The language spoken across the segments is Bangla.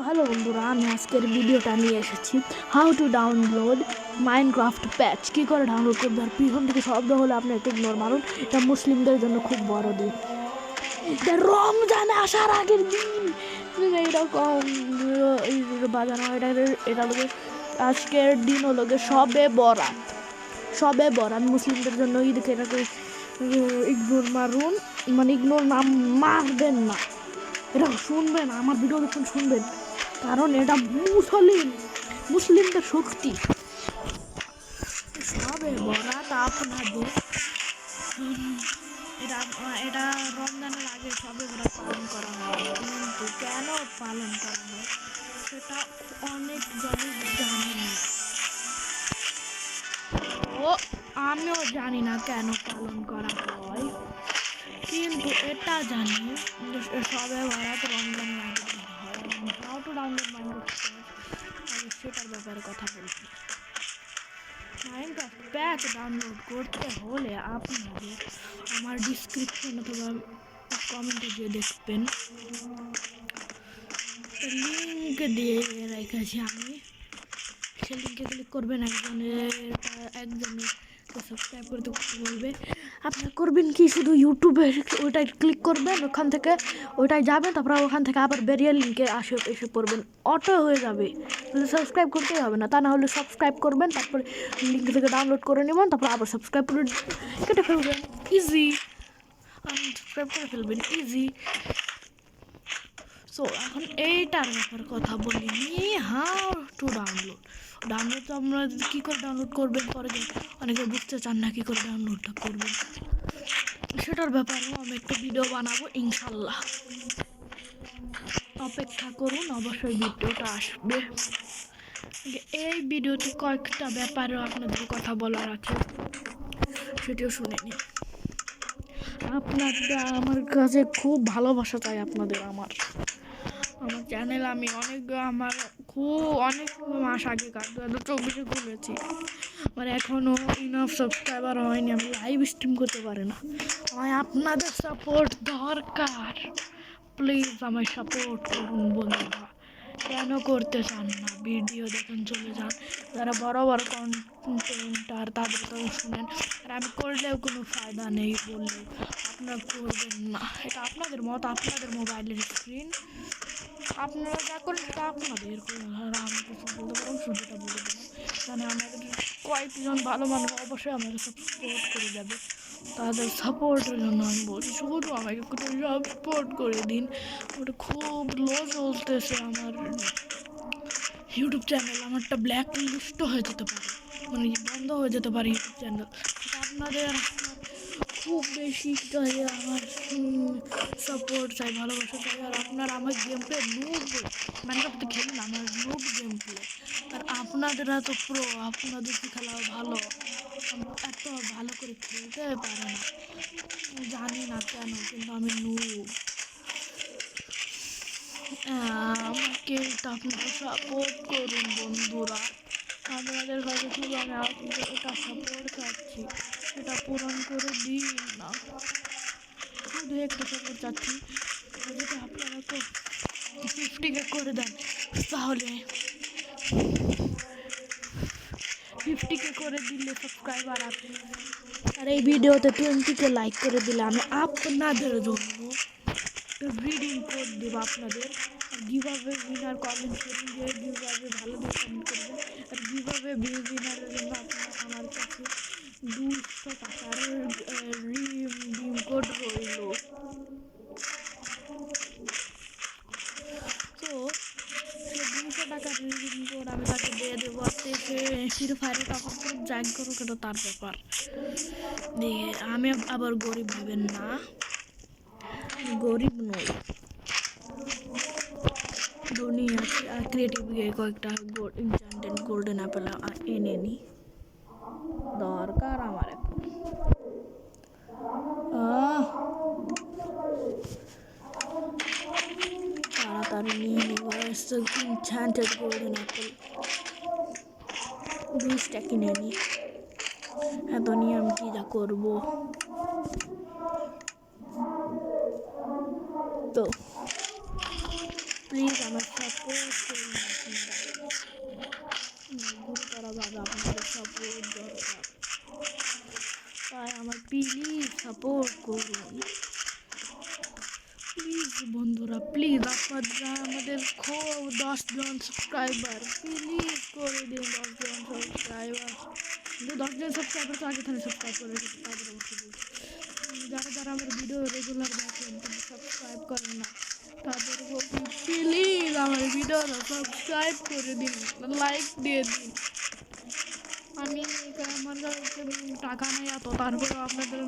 হ্যালো বন্ধুরা, আমি আজকের ভিডিওটা নিয়ে এসেছি হাউ টু ডাউনলোড মাইনক্রাফট প্যাচ। কী করে ডাউনলোড করবে আর পিছন থেকে শব্দ হলে আপনি একটু ইগনোর মারুন। এটা মুসলিমদের জন্য খুব বড় দিন, এটা রমজানে আসার আগের দিন। এইরকম বাজানো এটা আজকের দিন হলো সবে বরাত। সবে বরাত মুসলিমদের জন্য ঈদকে এটাকে ইগনোর মারুন, মানে ইগনোর না মারবেন না, এটা শুনবেন, আমার ভিডিও যখন শুনবেন, কারণ এটা মুসলিমদের শক্তি। সবে বরাত আপনাদের এটা রমজানের আগে সবে বরাত পালন করা হয়, কিন্তু কেন পালন করা হয় সেটা অনেক জনই জানেনি। ও আমিও জানি না কেন পালন করা হয়, কিন্তু এটা জানি সবে বরাত রমজানের আগে হয়। হাউ টু ডাউনলোড মাইনক্রাফট সেটার ব্যাপারে কথা বলছি। মাইনক্রাফট প্যাচ ডাউনলোড করতে হলে আপনাদের আমার ডিসক্রিপশন অথবা কমেন্টে গিয়ে দেখবেন, লিঙ্ক দিয়ে রেখেছি আমি। সে লিঙ্কে ক্লিক করবেন, একজনের সাবস্ক্রাইব করতে বলবে। আপনারা করবেন কি, শুধু ইউটিউবে ওইটাই ক্লিক করবেন, ওখান থেকে ওইটাই যাবেন, তারপর ওখান থেকে আবার বেরিয়ে লিঙ্কে এসে পড়বেন, অটো হয়ে যাবে। সাবস্ক্রাইব করতেই হবে না, তা না হলে সাবস্ক্রাইব করবেন, তারপরে লিঙ্ক থেকে ডাউনলোড করে নেবেন, তারপর আবার সাবস্ক্রাইব করে কেটে ফেলবেন, ইজি। আনসাবস্ক্রাইব করে ফেলবেন, ইজি। সো এখন এইটার ব্যাপারে কথা বলিনি, হাউ টু ডাউনলোড তো আমরা কী করে ডাউনলোড করবেন, পরে অনেকে বুঝতে চান না কী করে ডাউনলোডটা করবেন, সেটার ব্যাপারেও আমি একটা ভিডিও বানাবো ইনশাল্লাহ। অপেক্ষা করুন, অবশ্যই ভিডিওটা আসবে। এই ভিডিওতে কয়েকটা ব্যাপারেও আপনাদের কথা বলার আছে, সেটিও শুনে নিন। আপনাদের আমার কাছে খুব ভালোবাসা চাই আপনাদের। আমার চ্যানেল আমি অনেক মাস আগে 2024 খুলেছি, আমার এখনও ইনাফ সাবস্ক্রাইবার হয়নি, আমি লাইভ স্ট্রিম করতে পারি না। আমায় আপনাদের সাপোর্ট দরকার, প্লিজ আমায় সাপোর্ট করুন বন্ধুরা। কেন করতে চান না, ভিডিও দেখুন, চলে যান। যারা বড় বড় কন্টেন্ট আর তাদের কথা শুনেন, আর আমি করলেও কোনো ফায়দা নেই বললেও আপনারা করবেন না। এটা আপনাদের মত, আপনাদের মোবাইলের স্ক্রিন, আপনারা যা করেন সেটা আপনাদের। আর আমি কিছু বলতে পারবো, শুধুটা বলে দেবো, মানে আমাদের কয়েকজন ভালো মানুষ অবশ্যই আমাকে সাপোর্ট করে যাবে, তাদের সাপোর্টের জন্য আমি বলছি, শুধু আমাকে সাপোর্ট করে দিন। ওটা খুব লো চলতেছে আমার ইউটিউব চ্যানেল, আমারটা ব্ল্যাক লিস্টও হয়ে যেতে পারে, মানে বন্ধ হয়ে যেতে পারে ইউটিউব চ্যানেল। আপনাদের খুব বেশি আমার সাপোর্ট চাই, ভালোবাসা চাই। আর আপনারা আমার গেম প্লে মাইনক্রাফট খেলেন, আমার গেম প্লে, আর আপনাদের এত প্রো, আপনাদের কি খেলা ভালো, এত ভালো করে খেলতে পারে না, জানি না কেন, কিন্তু আমি আমাকে আপনারা সাপোর্ট করুন বন্ধুরা। আপনাদের কাছে শুধু আমি আপনাদের এটা সাপোর্ট চাচ্ছি, এটা পূরণ করে দিন না, শুধু একটা সাপোর্ট চাচ্ছি। যদি আপনারা 50K করে দেন, তাহলে 50K করে দিলে সাবস্ক্রাইবার আছে, আর এই ভিডিওতে 20K লাইক করে দিলে আমি আপনাদের জন্য রিডিং কোড দেব আপনাদের। গিভঅ্যাওয়ে উইনার কমেন্ট করুন, যে গিভঅ্যাওয়ে ভালো দিয়ে কমেন্ট করবেন, আর গিভঅ্যাওয়ে উইনারের জন্য আপনারা আমার কাছে 200 টাকার রিডিং কোড রইল। তো সে 200 টাকার রিডিং কোড আমি তাকে দিয়ে দেবো, আর সে ফ্রি ফায়ারে টাকা খুব জ্যাক করুক, এটা তার ব্যাপার। দিয়ে আমি আবার গরিব ভাবেন না, গরিব নই, ধনী আছে। আর ক্রিয়েটিভ গিয়ে কয়েকটা ইনচান্টেড গোল্ডেন অ্যাপেল এনে নি, দরকার আমার এখন। তাড়াতাড়ি নিয়ে নিব ইনচান্টেড গোল্ডেন অ্যাপেল, 20টা কিনে নি। এত নিয়ে আমি কী যা করবো। তো প্লিজ আমার সাপোর্ট করুন গুরুতরভাবে আপনাদের সাপোর্ট দরকার, তাই আমার প্লিজ সাপোর্ট করুন প্লিজ বন্ধুরা, প্লিজ আপনারা আমাদের খুব 10 জন সাবস্ক্রাইবার প্লিজ করে দিন। 10 জন সাবস্ক্রাইবার, কিন্তু 10 জন সাবস্ক্রাইবার তো আগে থেকে সাবস্ক্রাইব করে রেখেছি, তারপরে অবশ্যই বলছি যারা যারা আমার ভিডিও রেগুলার দেখেন কিন্তু সাবস্ক্রাইব করেন না তাদের বলছি প্লিজ আমার ভিডিওটা সাবস্ক্রাইব করে দিন, লাইক দিয়ে দিন। আমি আমার কাছে টাকা নেই এত, তারপরেও আপনাদের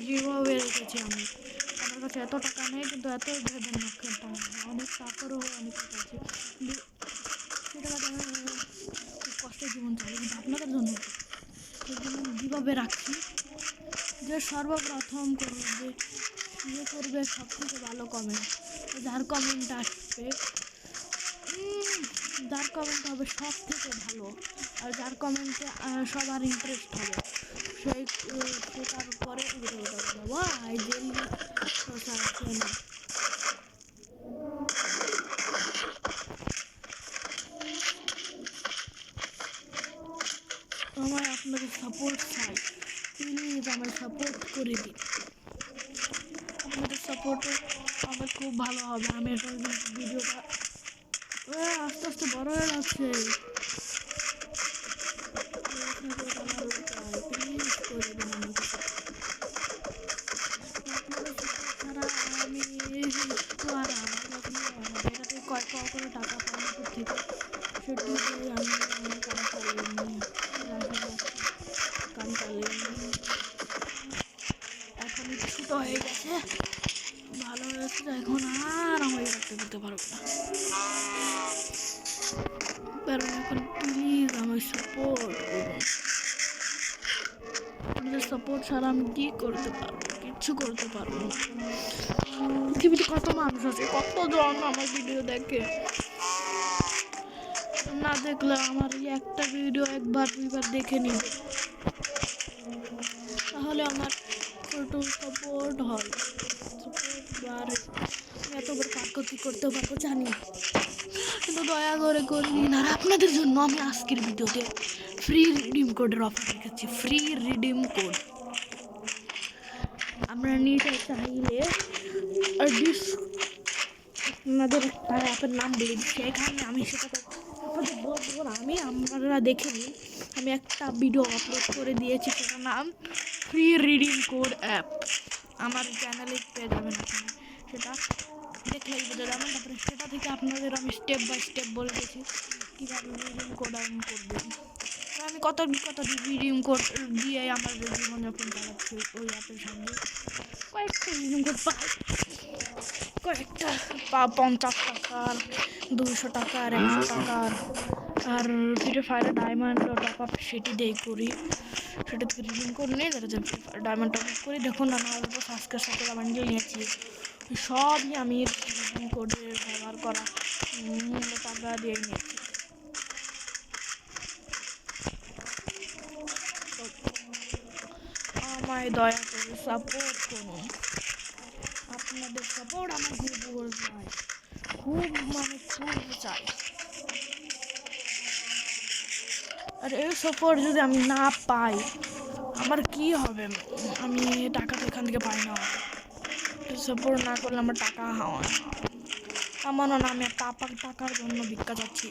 যেভাবে রেখেছি আমি, আমার কাছে এত টাকা নেই কিন্তু এত ভেবেন না, অনেক টাকারও অনেক টাকা আছে, কিন্তু সেটা আমি খুব কষ্টের জীবন চাই, কিন্তু আপনাদের জন্য সেই জন্য আমি যেভাবে রাখছি যে সর্বপ্রথম করবে যে করবে সব থেকে ভালো কমেন্ট, যার কমেন্ট আসবে যার কমেন্ট হবে সব থেকে ভালো, আর যার কমেন্টে সবার ইন্টারেস্ট হবে সেই সেটার পরে ভাই জেলি আছে না। আমার আপনাদের সাপোর্ট চাই, প্লিজ আমার সাপোর্ট করে দিন, আপনাদের সাপোর্টে আমার খুব ভালো হবে। আমি ভিডিওটা আস্তে আস্তে বড় হয়ে যাচ্ছে, প্লিজ করে দিন আমাকে ছাড়া আমি একটু আর এটাতে কয়েক করে টাকা পাওয়ার থেকে সেটি আমি আমার কাজ চালিয়ে নিই, কাজ চালিয়ে নিই। এখন ছোটো হয়ে গেছে, ভালো হয়েছে, এখন আর আমি রাখতে করতে পারবো না, কারণ এখন প্লিজ আমার সাপোর্ট করুন। আপনাদের সাপোর্ট ছাড়া আমি কি করতে পারবো, কিচ্ছু করতে পারবো না। পৃথিবীতে কত মানুষ আছে, কতজন আমার ভিডিও দেখে, না দেখলে আমার একটা ভিডিও একবার দুইবার দেখে নিবে, তাহলে আমার একটু সাপোর্ট হয়, সাপোর্ট বাড়ে, এতবার কাকতি করতে পারবো জানি, কিন্তু দয়া করে করবেন। আর আপনাদের জন্য আমি আজকের ভিডিওতে ফ্রি রিডিম কোডের অফার রেখেছি, ফ্রি রিডিম কোড আমরা নিতে চাইলে আপনাদের একটা অ্যাপের নাম বলে দিচ্ছি, এখানে আমি সেটা আপনাদের বলবো না, আপনারা দেখে নিন, আমি একটা ভিডিও আপলোড করে দিয়েছি, সেটার নাম ফ্রি রিডিম কোড অ্যাপ, আমার চ্যানেলে পেয়ে যাবেন আপনি, সেটা দেখলেই বোঝা যাবেন। তারপরে সেটা থেকে আপনাদের আমি স্টেপ বাই স্টেপ বলে দিয়েছি কীভাবে রিডিম কোড অন করবেন। আমি কত রিডিম কোড দিয়ে আমার জীবনযাপন চালাচ্ছি ওই অ্যাপের সঙ্গে, কয়েকটা রিডিম কোড পাই, কয়েকটা 50 টাকার, 200 টাকার, 100 টাকার, আর ফ্রি ফায়ারে ডায়মন্ড টপ আপ সেটি দিয়ে করি, সেটা থেকে রিডিম কোড নিয়ে যারা ডায়মন্ড টপ আপ করি। দেখুন আমার সাজকের সাথে বান্ডিল নিয়েছি, সবই আমি রিডিম কোডের ব্যবহার করা টাকা দিয়ে নিয়েছি। আমায় দয়া করে সাপোর্ট করুন, আপনাদের সাপোর্ট আমার খুব চাই, খুব চাই, আর এই সাপোর্ট যদি আমি না পাই আমার কি হবে, আমি টাকা তো এখান থেকে পাই না, সাপোর্ট না করলে আমার টাকা হয় আমারও না, আমি টাকার জন্য ভিক্ষা যাচ্ছি।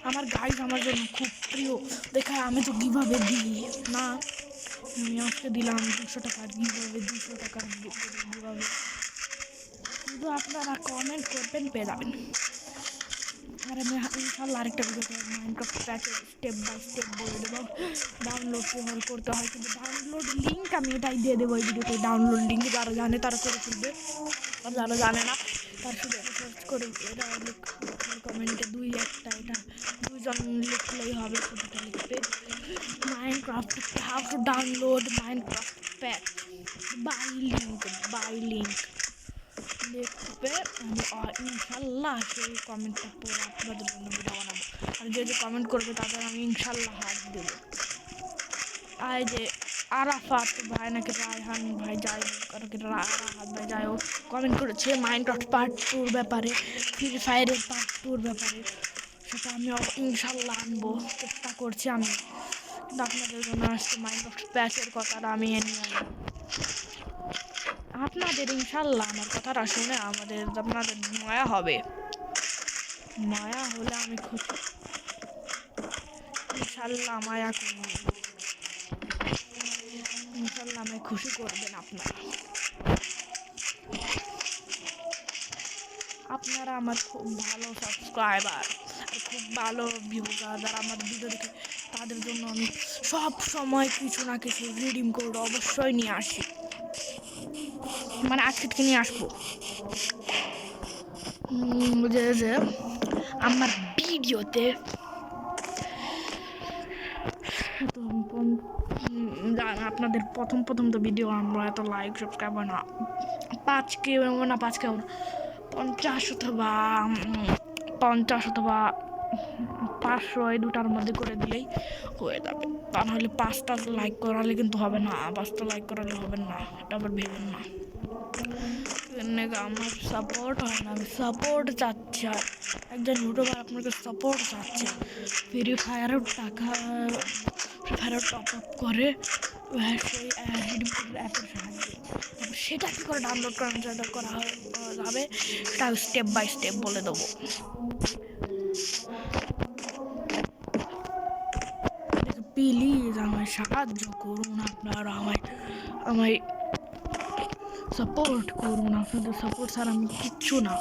আমার গাইজ আমার জন্য খুব প্রিয়, দেখা আমি তো কীভাবে দিই না, আমি আজকে দিলাম 200 টাকার কীভাবে, 200 টাকার কীভাবে, শুধু আপনারা কমেন্ট করবেন পেয়ে যাবেন। আর আমি ইনশাল্লাহ আরেকটা ভিডিওতে Minecraft package step by step বলে দেবো ডাউনলোড কীভাবে করতে হয়, কিন্তু ডাউনলোড লিঙ্ক আমি এটাই দিয়ে দেবো এই ভিডিওতে, ডাউনলোড লিঙ্ক যারা জানে তারা করে ফেলবে, আর যারা জানে না তার শুধু সার্চ করে এটা কমেন্টে এটা 2জন লিখলেই হবে, শুধুটা লিখবে Minecraft how to download Minecraft pack by link লিখবে, আমি ইনশাল্লাহ সেই কমেন্টটা পড়ে আপনাদের জন্য ভিডিও বানাবো, আর যে কমেন্ট করবে তাদের আমি ইনশাল্লাহ হাত দেবো। আর যে আরাফাত ভাই নাকি রায়হান ভাই যাই হোক আর কি রাহাত ভাই যাই হোক কমেন্ট করেছে মাইনক্রাফট পার্ট 2 ব্যাপারে, ফ্রি ফায়ারের পার্ট 2 ব্যাপারে। সেটা আমি ইনশাল্লাহ আনবো, চেষ্টা করছি আমি। কিন্তু আপনাদের জন্য আজকে মাইনক্রাফট প্যাচের কথাটা আমি এনে আনবো। আপনাদের ইনশাল্লাহ আমার কথাটা শুনে আপনাদের মায়া হবে, মায়া হলে আমি খুশি। ইনশাল্লাহ মায়া করবো, ইনশাল্লাহ আমায় খুশি করবেন আপনারা। আপনারা আমার খুব ভালো সাবস্ক্রাইবার, খুব ভালো ভিউজার যারা আমার ভিডিও দেখে, তাদের জন্য আমি সব সময় কিছু না কিছু রিডিম কোড অবশ্যই নিয়ে আসি, মানে আজকে থেকে নিয়ে আসবো। যে আমার ভিডিওতে আপনাদের প্রথম তো ভিডিও আমরা এত লাইক সাবস্ক্রাইব হয় না, 5K না 5K 50 অথবা 500 এই দুটার মধ্যে করে দিলেই হয়ে যাবে। তা নাহলে 5টা লাইক করালে কিন্তু হবে না, 5টা লাইক করালে হবে না, এটা আবার ভেবেন না। আমার সাপোর্ট হয় না, আমি সাপোর্ট চাচ্ছি, একজন ইউটিউবার আপনাকে সাপোর্ট চাচ্ছে। ফ্রি ফায়ারের টাকা, ফ্রি ফায়ারের টপ আপ করে সেই অ্যাপের সাহায্যে, সেটা কী করে ডাউনলোড করা যাবে সেটা স্টেপ বাই স্টেপ বলে দেবো। প্লিজ আমায় সাহায্য করুন, আপনারা আমায় সাপোর্ট করুন। আপনাদের সাপোর্ট ছাড়া আমি কিচ্ছু না।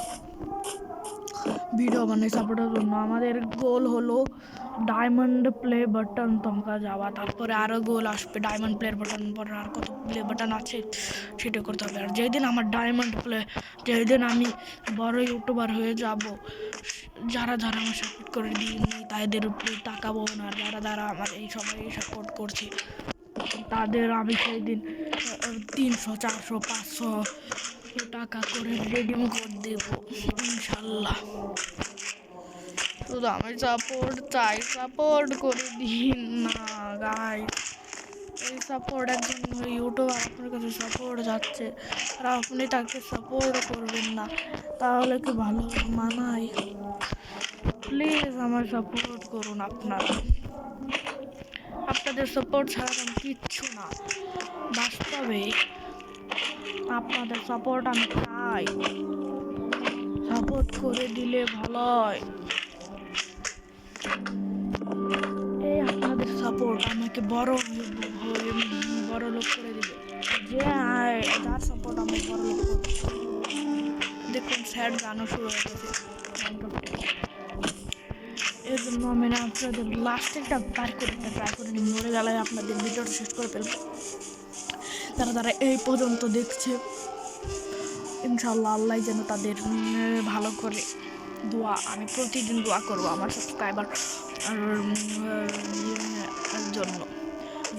ভিডিও বানাই সাপোর্টের জন্য। আমাদের গোল হলো ডায়মন্ড প্লে বাটন তমকা যাওয়া, তারপরে আরও গোল আসবে ডায়মন্ড প্লে বাটন, পরে আর কত প্লে বাটন আছে সেটা করতে হবে। আর যেদিন আমার যেদিন আমি বড় ইউটিউবার হয়ে যাব, যারা আমার সাপোর্ট করে দিইনি তাদের উপরে তাকাবো না, যারা আমার এই সবাই সাপোর্ট করছে তাদের আমি সেই দিন 300 400 500 টাকা করে রিডিম করে দেবো ইনশাল্লাহ। শুধু আমি সাপোর্ট চাই, সাপোর্ট করে দিন না গাইস। এই সাপোর্ট একজন ইউটিউবার আপনার কাছে সাপোর্ট যাচ্ছে আর আপনি তাকে সাপোর্ট করবেন না, তাহলে কি ভালো মানায়? প্লিজ আমার সাপোর্ট করুন আপনারা। আপনাদের সাপোর্ট ছাড়া আমি কিচ্ছু না, বাস্তবে আপনাদের সাপোর্ট আমি চাই, সাপোর্ট করে দিলে ভালো হয়। এই আপনাদের সাপোর্ট আমাকে বড় লোক করে দিবে, যার সাপোর্ট আমাকে বড় লোক করবে। দেখুন স্যাড গানও শুরু হয়ে গেছে। এর জন্য আমি না আপনাদের লাস্টেরটা ট্রাই করে নিই, মরে গেলে আপনাদের ভিডিওটা শেষ করে ফেলবো। তারা এই পর্যন্ত দেখছে, ইনশাল্লাহ আল্লাহ যেন তাদের ভালো করে দোয়া, আমি প্রতিদিন দোয়া করবো আমার সাবস্ক্রাইবার জন্য,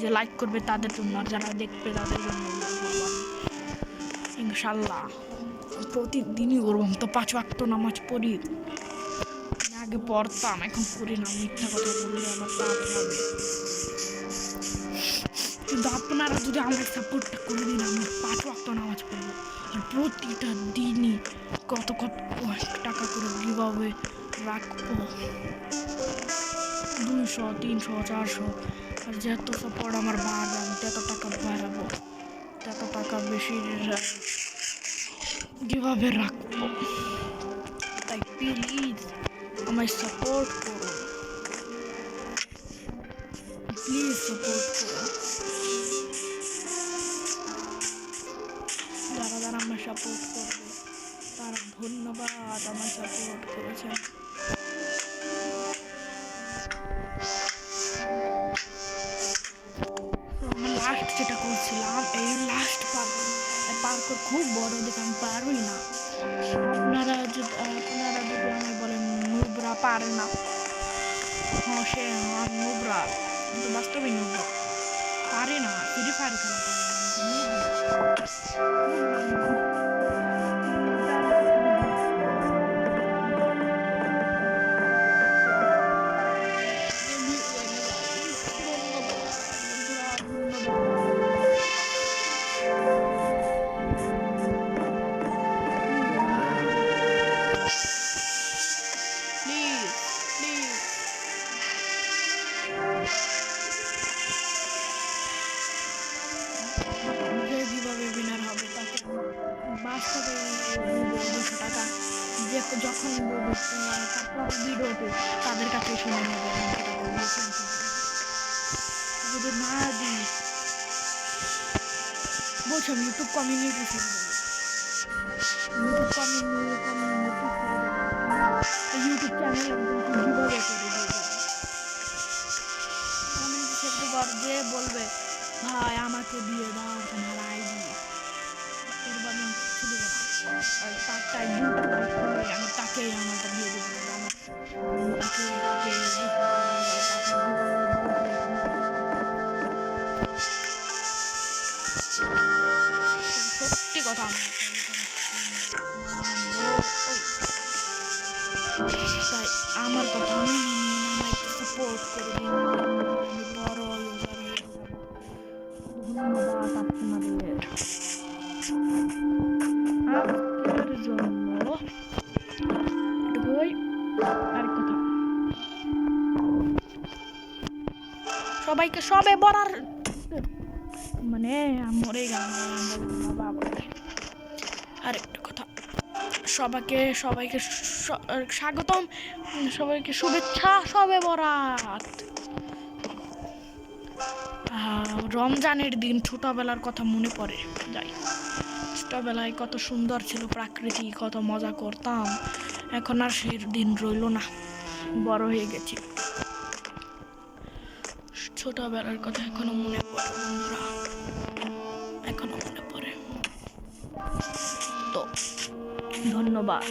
যে লাইক করবে তাদের জন্য, আর যারা দেখবে তাদের জন্য ইনশাল্লাহ প্রতিদিনই করবো। তো 5 ওয়াক্ত নামাজ পড়ি, আগে পড়তাম এখন পড়ি না, মিথ্যা কথা বললে আমার পাপ হবে। কিন্তু আপনারা যদি আমার সাপোর্টটা করে দিন, আমি 5 ওয়াক্ত নামাজ পড়বো, আর প্রতিটা দিনই কত টাকা করে কিভাবে রাখবো, 200 300 400, আর যত সাপোর্ট আমার বাড়বে আমি তত টাকা বাড়াবো, তত টাকা বেশি কিভাবে রাখবো। তাই প্লিজ আমায় সাপোর্ট করুন, প্লিজ সাপোর্ট করুন। যারা আমার সাপোর্ট করবে তারা ধন্যবাদ, আমার সাপোর্ট করেছেন। আমার লাস্ট যেটা করছিলাম, এই লাস্ট পার্ক খুব বড় দেখে আমি পারবই না। আপনারা যদি আমায় বলেন নুবরা পারে না, হ্যাঁ সে আমার নুবরা, কিন্তু বাস্তবে নুবরা পারে না, ফ্রি ফায়ার খেলা পারে না। ভিডিওতে তাদের কাছে শুনে নেবে। যদি না দিই বলছি আমি ইউটিউব কমিউনিটি ইউটিউব চ্যানেল কিভাবে করে যে বলবে ভাই আমাকে দিয়ে দাও তোমার আইডি, এরপর আমি কিছু দেবো না, আর তারটা আমি তাকেই আমাকে দিয়ে দেবো, সত্যি কথা তাই আমার কথা আমি আমাকে সাপোর্ট করে দিন, আমি বড় ইউজার হয়ে যাব। ধন্যবাদ আপনাদের আজকের জন্য। আর কথা সবাইকে সবে বলার মানে মরে গেলাম। আরেকটা কথা সবাইকে স্বাগতম, সবাইকে শুভেচ্ছা সবে বরাত। রমজানের দিন ছোটবেলার কথা মনে পড়ে যাই। ছোটবেলায় কত সুন্দর ছিল প্রাকৃতি, কত মজা করতাম, এখন আর সেই দিন রইল না, বড় হয়ে গেছি। ছোটবেলার কথা এখনো মনে পড়ে বন্ধুরা, এখনো মনে পড়ে। তো ধন্যবাদ,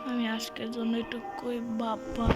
আমি আজকের জন্য এটুকুই, বাবা।